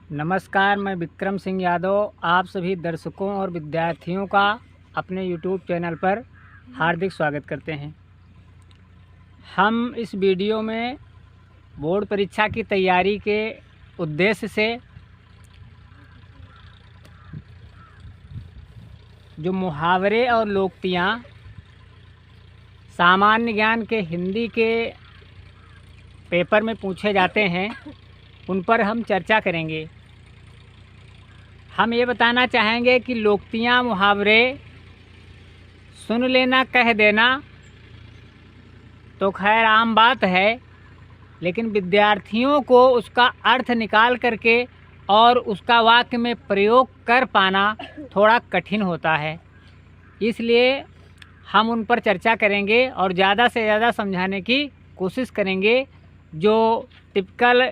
नमस्कार, मैं विक्रम सिंह यादव आप सभी दर्शकों और विद्यार्थियों का अपने YouTube चैनल पर हार्दिक स्वागत करते हैं। हम इस वीडियो में बोर्ड परीक्षा की तैयारी के उद्देश्य से जो मुहावरे और लोकोक्तियाँ सामान्य ज्ञान के हिंदी के पेपर में पूछे जाते हैं उन पर हम चर्चा करेंगे। हम ये बताना चाहेंगे कि लोकोक्तियाँ मुहावरे सुन लेना कह देना तो खैर आम बात है, लेकिन विद्यार्थियों को उसका अर्थ निकाल करके और उसका वाक्य में प्रयोग कर पाना थोड़ा कठिन होता है। इसलिए हम उन पर चर्चा करेंगे और ज़्यादा से ज़्यादा समझाने की कोशिश करेंगे। जो टिपिकल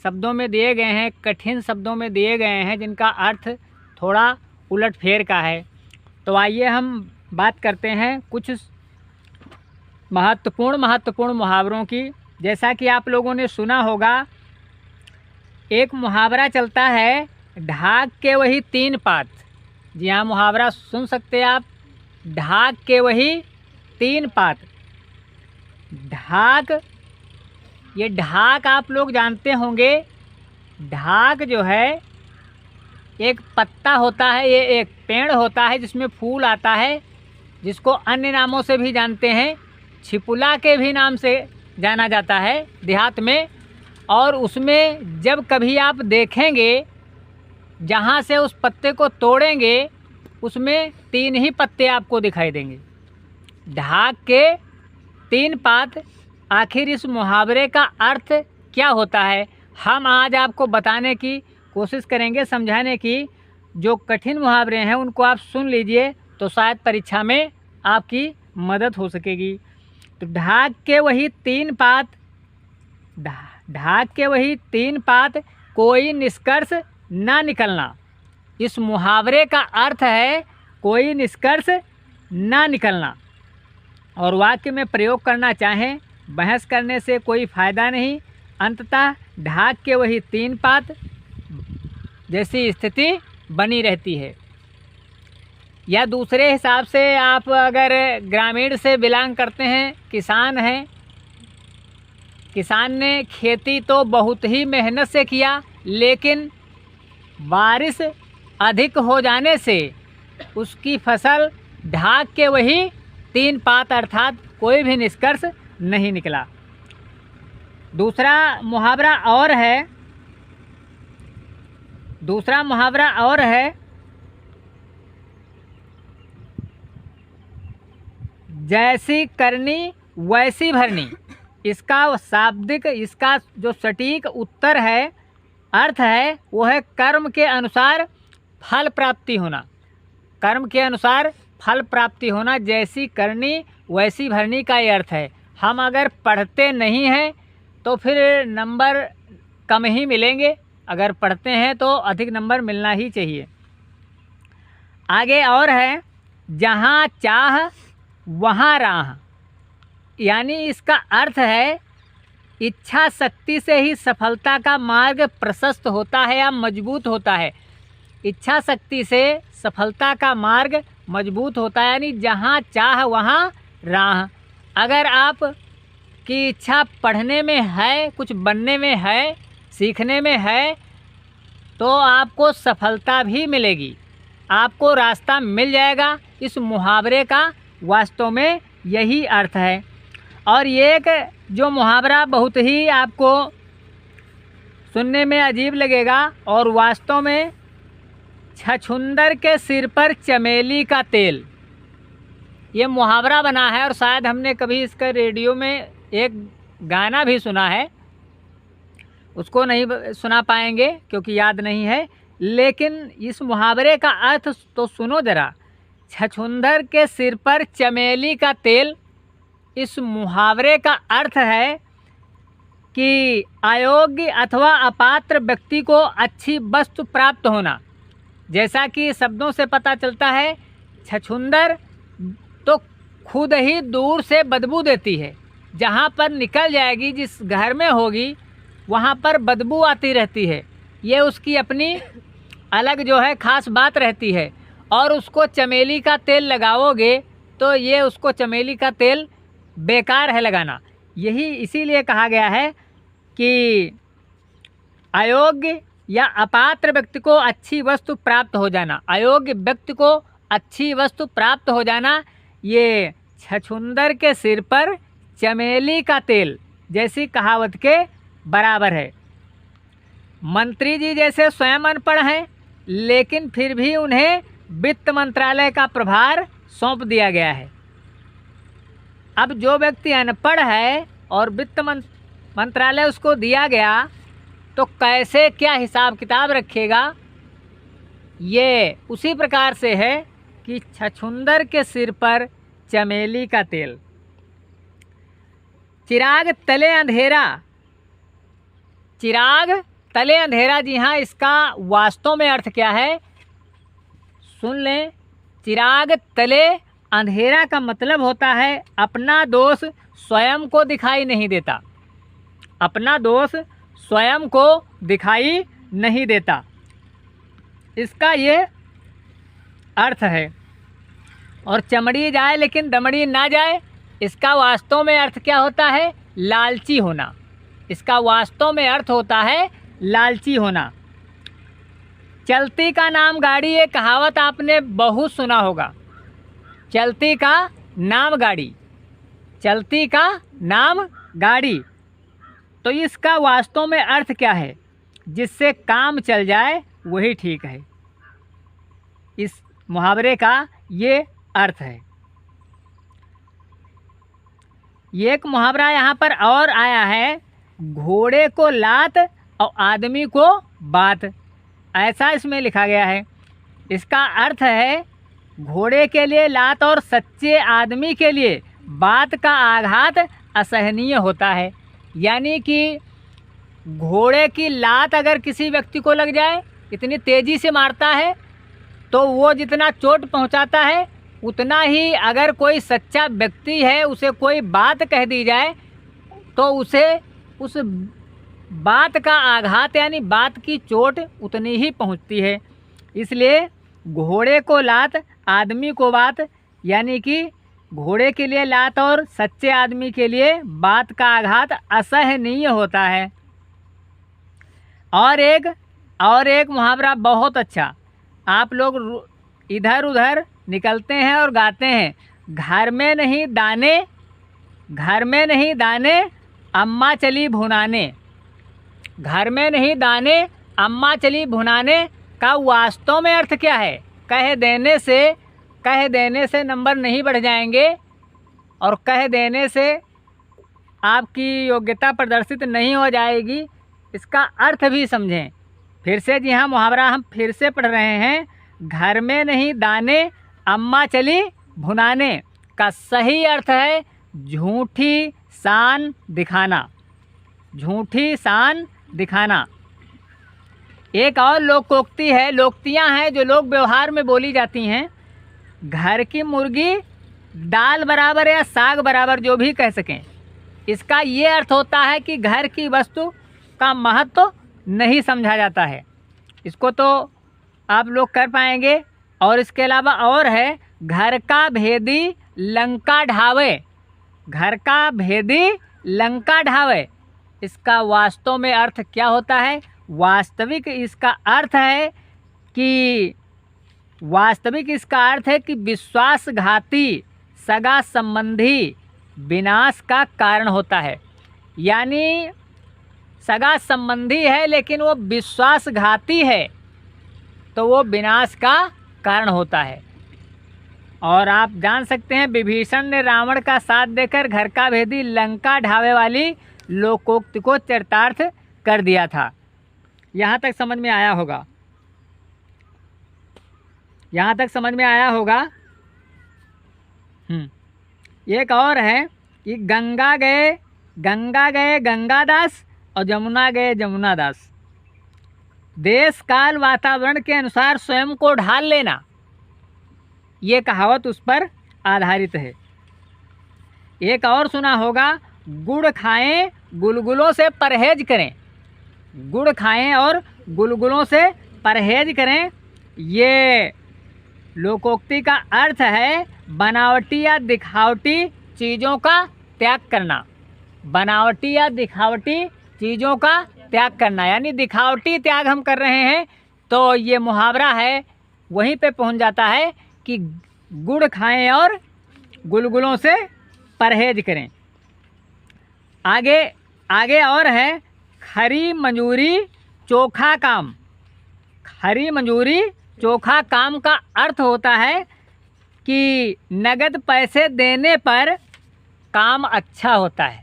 शब्दों में दिए गए हैं, कठिन शब्दों में दिए गए हैं, जिनका अर्थ थोड़ा उलटफेर का है। तो आइए हम बात करते हैं कुछ महत्वपूर्ण मुहावरों की। जैसा कि आप लोगों ने सुना होगा, एक मुहावरा चलता है, ढाक के वही तीन पात। जी हाँ, मुहावरा सुन सकते हैं आप, ढाक के वही तीन पात। ढाक, ये ढाक आप लोग जानते होंगे। ढाक जो है एक पत्ता होता है, ये एक पेड़ होता है जिसमें फूल आता है, जिसको अन्य नामों से भी जानते हैं, छिपुला के भी नाम से जाना जाता है देहात में। और उसमें जब कभी आप देखेंगे, जहाँ से उस पत्ते को तोड़ेंगे उसमें तीन ही पत्ते आपको दिखाई देंगे। ढाक के तीन पात। आखिर इस मुहावरे का अर्थ क्या होता है, हम आज आपको बताने की कोशिश करेंगे, समझाने की। जो कठिन मुहावरे हैं उनको आप सुन लीजिए तो शायद परीक्षा में आपकी मदद हो सकेगी। तो ढाक के वही तीन पात, ढाक के वही तीन पात, कोई निष्कर्ष ना निकलना। इस मुहावरे का अर्थ है कोई निष्कर्ष ना निकलना। और वाक्य में प्रयोग करना चाहें, बहस करने से कोई फ़ायदा नहीं। अंततः ढाक के वही तीन पात जैसी स्थिति बनी रहती है। या दूसरे हिसाब से, आप अगर ग्रामीण से बिलोंग करते हैं, किसान हैं, किसान ने खेती तो बहुत ही मेहनत से किया, लेकिन बारिश अधिक हो जाने से उसकी फसल ढाक के वही तीन पात अर्थात कोई भी निष्कर्ष नहीं निकला। दूसरा मुहावरा और है, जैसी करनी वैसी भरनी। इसका शाब्दिक, इसका जो सटीक उत्तर है, अर्थ है, वो है कर्म के अनुसार फल प्राप्ति होना। कर्म के अनुसार फल प्राप्ति होना, जैसी करनी वैसी भरनी का ये अर्थ है। हम अगर पढ़ते नहीं हैं तो फिर नंबर कम ही मिलेंगे, अगर पढ़ते हैं तो अधिक नंबर मिलना ही चाहिए। आगे और है, जहाँ चाह वहाँ राह। यानी इसका अर्थ है, इच्छा शक्ति से ही सफलता का मार्ग प्रशस्त होता है या मजबूत होता है। इच्छा शक्ति से सफलता का मार्ग मजबूत होता है, यानी जहाँ चाह वहाँ राह। अगर आप की इच्छा पढ़ने में है, कुछ बनने में है, सीखने में है, तो आपको सफलता भी मिलेगी, आपको रास्ता मिल जाएगा। इस मुहावरे का वास्तव में यही अर्थ है। और ये एक जो मुहावरा बहुत ही आपको सुनने में अजीब लगेगा और वास्तव में, छछूंदर के सिर पर चमेली का तेल, ये मुहावरा बना है। और शायद हमने कभी इसका रेडियो में एक गाना भी सुना है, उसको नहीं सुना पाएंगे क्योंकि याद नहीं है, लेकिन इस मुहावरे का अर्थ तो सुनो ज़रा। छछूंदर के सिर पर चमेली का तेल, इस मुहावरे का अर्थ है कि अयोग्य अथवा अपात्र व्यक्ति को अच्छी वस्तु प्राप्त होना। जैसा कि शब्दों से पता चलता है, छछूंदर तो खुद ही दूर से बदबू देती है, जहाँ पर निकल जाएगी, जिस घर में होगी वहाँ पर बदबू आती रहती है। ये उसकी अपनी अलग जो है ख़ास बात रहती है। और उसको चमेली का तेल लगाओगे तो ये उसको चमेली का तेल बेकार है लगाना। यही इसीलिए कहा गया है कि अयोग्य या अपात्र व्यक्ति को अच्छी वस्तु प्राप्त हो जाना, अयोग्य व्यक्ति को अच्छी वस्तु प्राप्त हो जाना, ये छछूंदर के सिर पर चमेली का तेल जैसी कहावत के बराबर है। मंत्री जी जैसे स्वयं अनपढ़ हैं, लेकिन फिर भी उन्हें वित्त मंत्रालय का प्रभार सौंप दिया गया है। अब जो व्यक्ति अनपढ़ है और वित्त मंत्रालय उसको दिया गया तो कैसे क्या हिसाब किताब रखेगा। ये उसी प्रकार से है कि छछूंदर के सिर पर चमेली का तेल। चिराग तले अंधेरा, चिराग तले अंधेरा, जी हाँ, इसका वास्तव में अर्थ क्या है सुन लें। चिराग तले अंधेरा का मतलब होता है अपना दोष स्वयं को दिखाई नहीं देता, अपना दोष स्वयं को दिखाई नहीं देता, इसका ये अर्थ है। और चमड़ी जाए लेकिन दमड़ी ना जाए, इसका वास्तव में अर्थ क्या होता है, लालची होना। इसका वास्तव में अर्थ होता है लालची होना। चलती का नाम गाड़ी, ये कहावत आपने बहुत सुना होगा। चलती का नाम गाड़ी, चलती का नाम गाड़ी, तो इसका वास्तव में अर्थ क्या है, जिससे काम चल जाए वही ठीक है। इस मुहावरे का ये अर्थ है। ये एक मुहावरा यहाँ पर और आया है, घोड़े को लात और आदमी को बात, ऐसा इसमें लिखा गया है। इसका अर्थ है घोड़े के लिए लात और सच्चे आदमी के लिए बात का आघात असहनीय होता है। यानी कि घोड़े की लात अगर किसी व्यक्ति को लग जाए, इतनी तेज़ी से मारता है, तो वो जितना चोट पहुंचाता है उतना ही अगर कोई सच्चा व्यक्ति है उसे कोई बात कह दी जाए तो उसे उस बात का आघात यानी बात की चोट उतनी ही पहुंचती है। इसलिए घोड़े को लात आदमी को बात, यानी कि घोड़े के लिए लात और सच्चे आदमी के लिए बात का आघात असहनीय होता है। और एक मुहावरा बहुत अच्छा, आप लोग इधर उधर निकलते हैं और गाते हैं, घर में नहीं दाने, घर में नहीं दाने अम्मा चली भुनाने। घर में नहीं दाने अम्मा चली भुनाने का वास्तव में अर्थ क्या है, कह देने से नंबर नहीं बढ़ जाएंगे और कह देने से आपकी योग्यता प्रदर्शित नहीं हो जाएगी। इसका अर्थ भी समझें। फिर से, जी हाँ, मुहावरा हम फिर से पढ़ रहे हैं। घर में नहीं दाने अम्मा चली भुनाने का सही अर्थ है झूठी शान दिखाना, झूठी शान दिखाना। एक और लोकोक्ति है, लोकोक्तियाँ हैं जो लोग व्यवहार में बोली जाती हैं। घर की मुर्गी दाल बराबर या साग बराबर, जो भी कह सकें। इसका ये अर्थ होता है कि घर की वस्तु का महत्व नहीं समझा जाता है। इसको तो आप लोग कर पाएंगे। और इसके अलावा और है, घर का भेदी लंका ढावे, घर का भेदी लंका ढावे। इसका वास्तव में अर्थ क्या होता है, वास्तविक इसका अर्थ है कि विश्वासघाती सगा संबंधी विनाश का कारण होता है। यानी सगा संबंधी है लेकिन वो विश्वासघाती है तो वो विनाश का कारण होता है। और आप जान सकते हैं विभीषण ने रावण का साथ देकर घर का भेदी लंका ढावे वाली लोकोक्ति को चरितार्थ कर दिया था। यहाँ तक समझ में आया होगा, यहाँ तक समझ में आया होगा। एक और है कि गंगा गए गंगादास और जमुना गए जमुनादास। देश काल वातावरण के अनुसार स्वयं को ढाल लेना, ये कहावत उस पर आधारित है। एक और सुना होगा, गुड़ खाएं गुलगुलों से परहेज करें, गुड़ खाएं और गुलगुलों से परहेज करें। ये लोकोक्ति का अर्थ है बनावटी या दिखावटी चीज़ों का त्याग करना। बनावटी या दिखावटी चीज़ों का त्याग करना, यानी दिखावटी त्याग हम कर रहे हैं, तो ये मुहावरा है वहीं पे पहुंच जाता है कि गुड़ खाएं और गुलगुलों से परहेज करें। आगे और है खरी मंजूरी चोखा काम। खरी मंजूरी चोखा काम का अर्थ होता है कि नगद पैसे देने पर काम अच्छा होता है।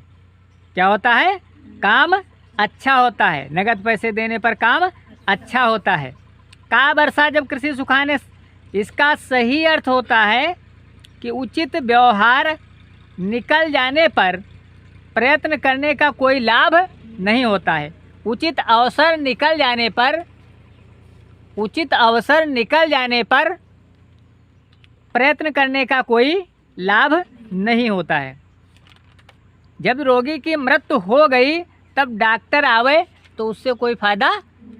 क्या होता है? काम अच्छा होता है। नगद पैसे देने पर काम अच्छा होता है। का वर्षा जब कृषि सुखाने, इसका सही अर्थ होता है कि उचित व्यवहार निकल जाने पर प्रयत्न करने का कोई लाभ नहीं होता है। उचित अवसर निकल जाने पर प्रयत्न करने का कोई लाभ नहीं होता है। जब रोगी की मृत्यु हो गई तब डॉक्टर आवे तो उससे कोई फ़ायदा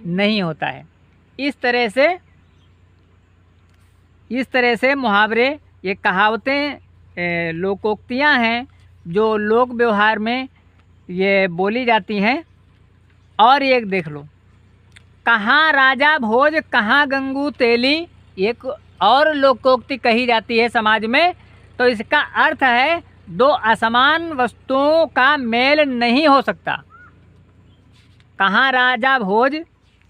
नहीं होता है। इस तरह से मुहावरे, ये कहावतें, लोकोक्तियाँ हैं जो लोक व्यवहार में ये बोली जाती हैं। और एक देख लो, कहाँ राजा भोज कहाँ गंगू तेली, एक और लोकोक्ति कही जाती है समाज में। तो इसका अर्थ है दो असमान वस्तुओं का मेल नहीं हो सकता। कहाँ राजा भोज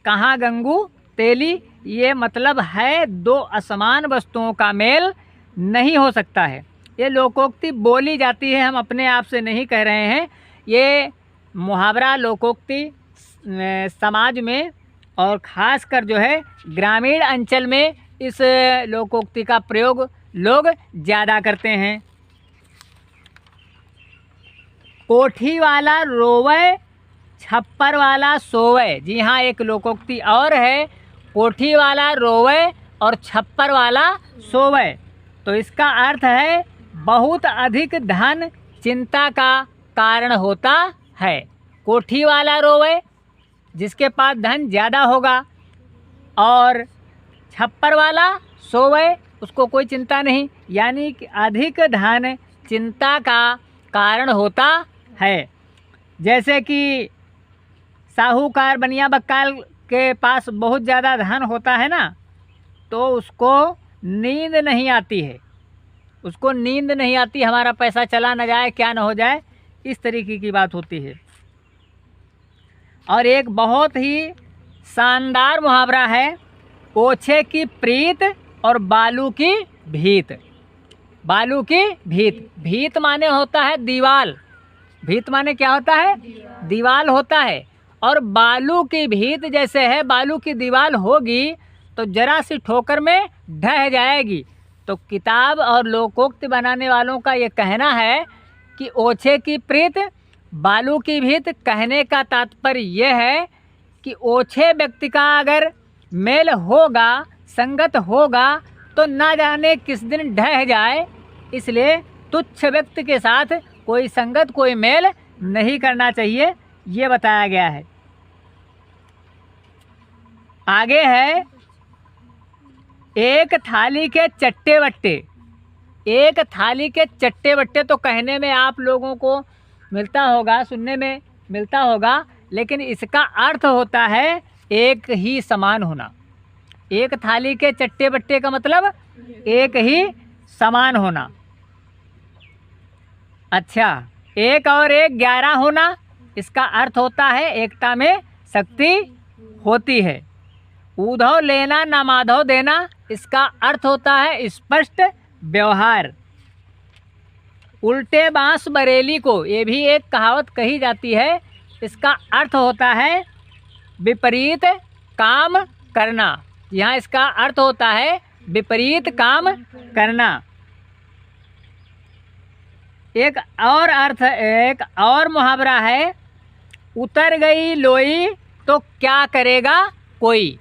कहाँ गंगू तेली, ये मतलब है दो असमान वस्तुओं का मेल नहीं हो सकता है। ये लोकोक्ति बोली जाती है, हम अपने आप से नहीं कह रहे हैं। ये मुहावरा लोकोक्ति समाज में और ख़ासकर जो है ग्रामीण अंचल में इस लोकोक्ति का प्रयोग लोग ज़्यादा करते हैं। कोठी वाला रोवे छप्पर वाला सोवे। जी हाँ, एक लोकोक्ति और है, कोठी वाला रोवे और छप्पर वाला सोवे। तो इसका अर्थ है बहुत अधिक धन चिंता का कारण होता है। कोठी वाला रोवे, जिसके पास धन ज़्यादा होगा, और छप्पर वाला सोवे, उसको कोई चिंता नहीं, यानी कि अधिक धन चिंता का कारण होता है। जैसे कि साहूकार बनिया बक्काल के पास बहुत ज़्यादा धन होता है ना, तो उसको नींद नहीं आती है, हमारा पैसा चला न जाए, क्या न हो जाए, इस तरीके की बात होती है। और एक बहुत ही शानदार मुहावरा है, ओछे की प्रीत और बालू की भीत। बालू की भीत, भीत माने होता है दीवाल, भीत माने क्या होता है? दीवाल होता है। और बालू की भीत जैसे है, बालू की दीवाल होगी तो जरा सी ठोकर में ढह जाएगी। तो किताब और लोकोक्ति बनाने वालों का ये कहना है कि ओछे की प्रीत बालू की भीत, कहने का तात्पर्य यह है कि ओछे व्यक्ति का अगर मेल होगा, संगत होगा, तो ना जाने किस दिन ढह जाए। इसलिए तुच्छ व्यक्ति के साथ कोई संगत, कोई मेल नहीं करना चाहिए, ये बताया गया है। आगे है एक थाली के चट्टे बट्टे। एक थाली के चट्टे बट्टे तो कहने में आप लोगों को मिलता होगा, सुनने में मिलता होगा, लेकिन इसका अर्थ होता है एक ही समान होना। एक थाली के चट्टे बट्टे का मतलब एक ही समान होना। अच्छा, एक और एक 11 होना, इसका अर्थ होता है एकता में शक्ति होती है। ऊधव लेना ना माधव देना, इसका अर्थ होता है स्पष्ट व्यवहार। उल्टे बांस बरेली को, ये भी एक कहावत कही जाती है, इसका अर्थ होता है विपरीत काम करना। यहाँ इसका अर्थ होता है विपरीत काम करना। एक और मुहावरा है, उतर गई लोई तो क्या करेगा कोई।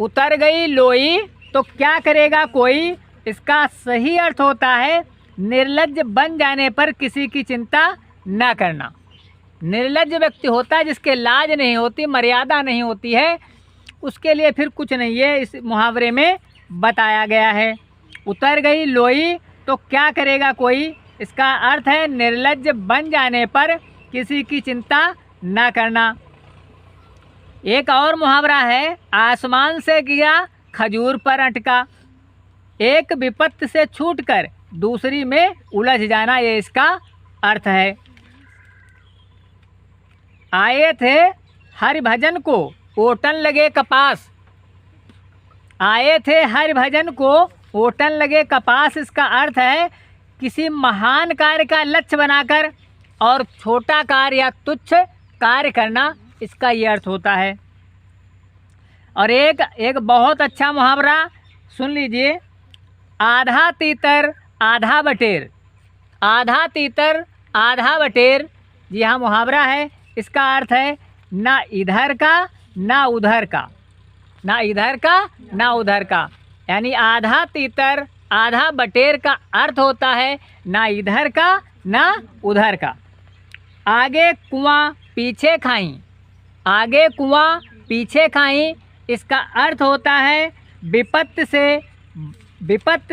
उतर गई लोई तो क्या करेगा कोई, इसका सही अर्थ होता है निर्लज्ज बन जाने पर किसी की चिंता न करना। निर्लज्ज व्यक्ति होता है जिसके लाज नहीं होती, मर्यादा नहीं होती है, उसके लिए फिर कुछ नहीं है इस मुहावरे में बताया गया है। उतर गई लोई तो क्या करेगा कोई, इसका अर्थ है निर्लज्ज बन जाने पर किसी की चिंता न करना। एक और मुहावरा है, आसमान से गिरा खजूर पर अटका। एक विपत्ति से छूटकर दूसरी में उलझ जाना, ये इसका अर्थ है। आए थे हरिभजन को ओटन लगे कपास। आए थे हरिभजन को ओटन लगे कपास, इसका अर्थ है किसी महान कार्य का लक्ष्य बनाकर और छोटा कार्य या तुच्छ कार्य करना, इसका ये अर्थ होता है। और एक बहुत अच्छा मुहावरा सुन लीजिए, आधा तीतर आधा बटेर। आधा तीतर आधा बटेर, जी हाँ मुहावरा है। इसका अर्थ है ना इधर का ना उधर का, ना इधर का ना उधर का, यानी आधा तीतर आधा बटेर का अर्थ होता है ना इधर का ना उधर का। आगे कुआं पीछे खाई। आगे कुआं पीछे खाई, इसका अर्थ होता है विपत्ति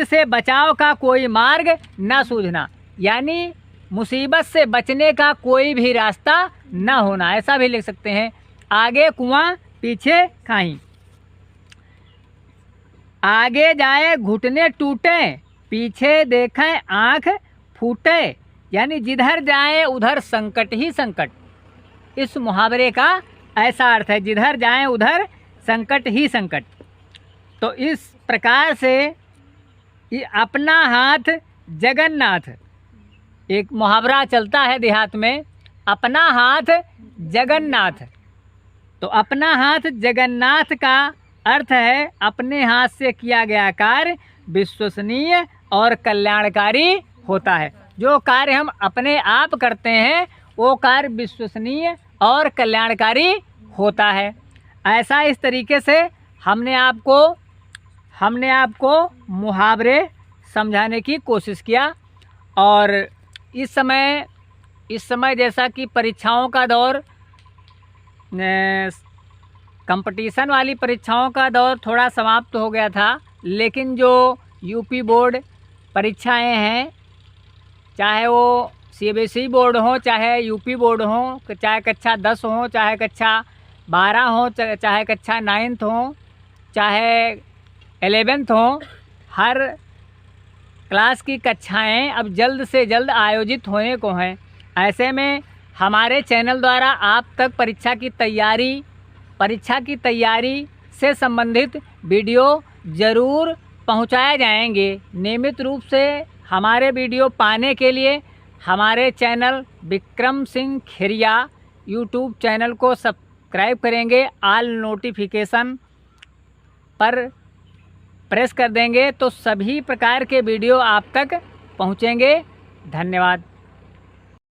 से बचाव का कोई मार्ग न सूझना, यानी मुसीबत से बचने का कोई भी रास्ता न होना, ऐसा भी लिख सकते हैं। आगे कुआं पीछे खाई। आगे जाए घुटने टूटे, पीछे देखें आँख फूटे, यानी जिधर जाए उधर संकट ही संकट। इस मुहावरे का ऐसा अर्थ है, जिधर जाए उधर संकट ही संकट। तो इस प्रकार से ये अपना हाथ जगन्नाथ, एक मुहावरा चलता है देहात में, अपना हाथ जगन्नाथ। तो अपना हाथ जगन्नाथ का अर्थ है अपने हाथ से किया गया कार्य विश्वसनीय और कल्याणकारी होता है। जो कार्य हम अपने आप करते हैं वो कार्य विश्वसनीय और कल्याणकारी होता है। ऐसा इस तरीके से हमने आपको मुहावरे समझाने की कोशिश किया। और इस समय जैसा कि परीक्षाओं का दौर, कंपटीशन वाली परीक्षाओं का दौर थोड़ा समाप्त हो गया था, लेकिन जो यूपी बोर्ड परीक्षाएं हैं, चाहे वो सीबीएसई बोर्ड हो, चाहे यूपी बोर्ड हो, चाहे कक्षा 10 हो, चाहे कक्षा 12 हो, चाहे कक्षा 9th हो, चाहे 11th हो, हर क्लास की कक्षाएं अब जल्द से जल्द आयोजित होने को हैं। ऐसे में हमारे चैनल द्वारा आप तक परीक्षा की तैयारी से संबंधित वीडियो ज़रूर पहुंचाए जाएंगे। नियमित रूप से हमारे वीडियो पाने के लिए हमारे channel Vikram Singh Kheria YouTube channel को सब्सक्राइब करेंगे, ऑल नोटिफिकेशन पर प्रेस कर देंगे तो सभी प्रकार के वीडियो आप तक पहुंचेंगे। धन्यवाद।